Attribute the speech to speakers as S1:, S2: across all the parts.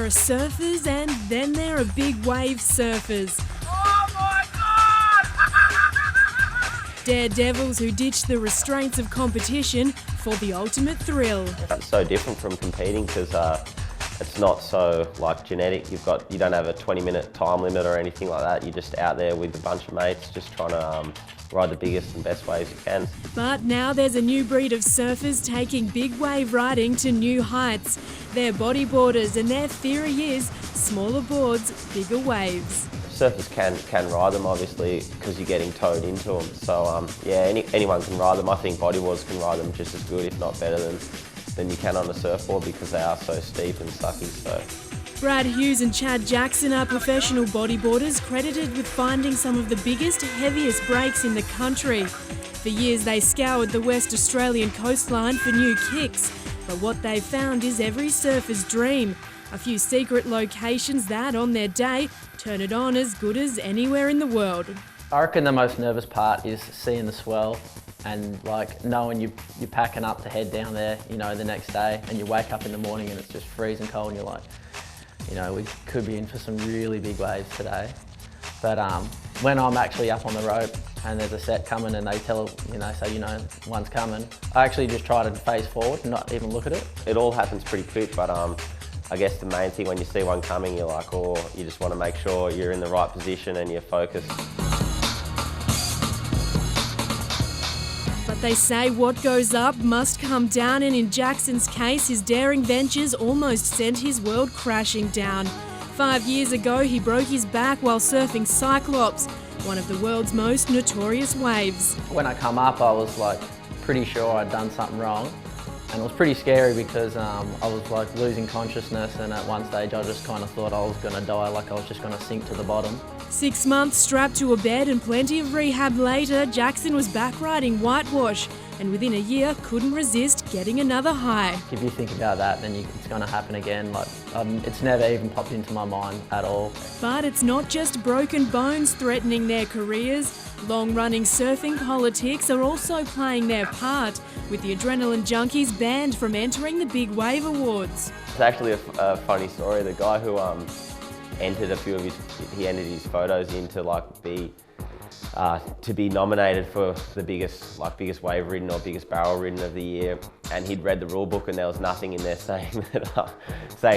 S1: are surfers and then there are big wave surfers.
S2: Oh my God!
S1: Daredevils who ditch the restraints of competition for the ultimate thrill.
S3: It's so different from competing because it's not so genetic. You don't have a 20-minute time limit or anything like that. You're just out there with a bunch of mates just trying to ride the biggest and best waves you can.
S1: But now there's a new breed of surfers taking big wave riding to new heights. They're bodyboarders and their theory is smaller boards, bigger waves.
S3: Surfers can ride them obviously because you're getting towed into them. So yeah, anyone can ride them. I think bodyboarders can ride them just as good, if not better than you can on a surfboard because they are so steep and sucky. So.
S1: Brad Hughes and Chad Jackson are professional bodyboarders credited with finding some of the biggest, heaviest breaks in the country. For years they scoured the West Australian coastline for new kicks, but what they found is every surfer's dream. A few secret locations that, on their day, turn it on as good as anywhere in the world.
S4: I reckon the most nervous part is seeing the swell and knowing you're packing up to head down there, the next day, and you wake up in the morning and it's just freezing cold and you're like, we could be in for some really big waves today. But when I'm actually up on the rope and there's a set coming and they say, one's coming, I actually just try to face forward and not even look at it.
S3: It all happens pretty quick, but I guess the main thing when you see one coming, you're like, oh, you just want to make sure you're in the right position and you're focused.
S1: But they say what goes up must come down, and in Jackson's case, his daring ventures almost sent his world crashing down. 5 years ago, he broke his back while surfing Cyclops, one of the world's most notorious waves.
S4: When I come up, I was pretty sure I'd done something wrong. And it was pretty scary because I was losing consciousness, and at one stage I just kind of thought I was going to die, I was just going to sink to the bottom.
S1: 6 months strapped to a bed and plenty of rehab later, Jackson was back riding whitewash and within a year couldn't resist getting another high.
S4: If you think about that, then it's going to happen again. It's never even popped into my mind at all.
S1: But it's not just broken bones threatening their careers. Long-running surfing politics are also playing their part, with the adrenaline junkies banned from entering the Big Wave Awards.
S3: It's actually a funny story. The guy who entered his photos in to be nominated for the biggest wave ridden or biggest barrel ridden of the year, and he'd read the rule book and there was nothing in there saying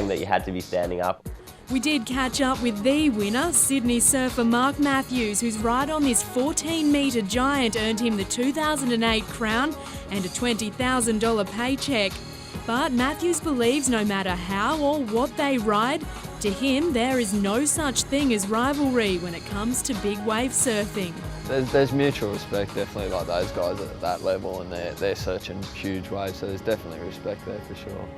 S3: that you had to be standing up.
S1: We did catch up with the winner, Sydney surfer Mark Matthews, whose ride on this 14-metre giant earned him the 2008 crown and a $20,000 paycheck. But Matthews believes no matter how or what they ride, to him there is no such thing as rivalry when it comes to big wave surfing.
S5: There's mutual respect, definitely, those guys at that level, and they're searching huge waves, so there's definitely respect there for sure.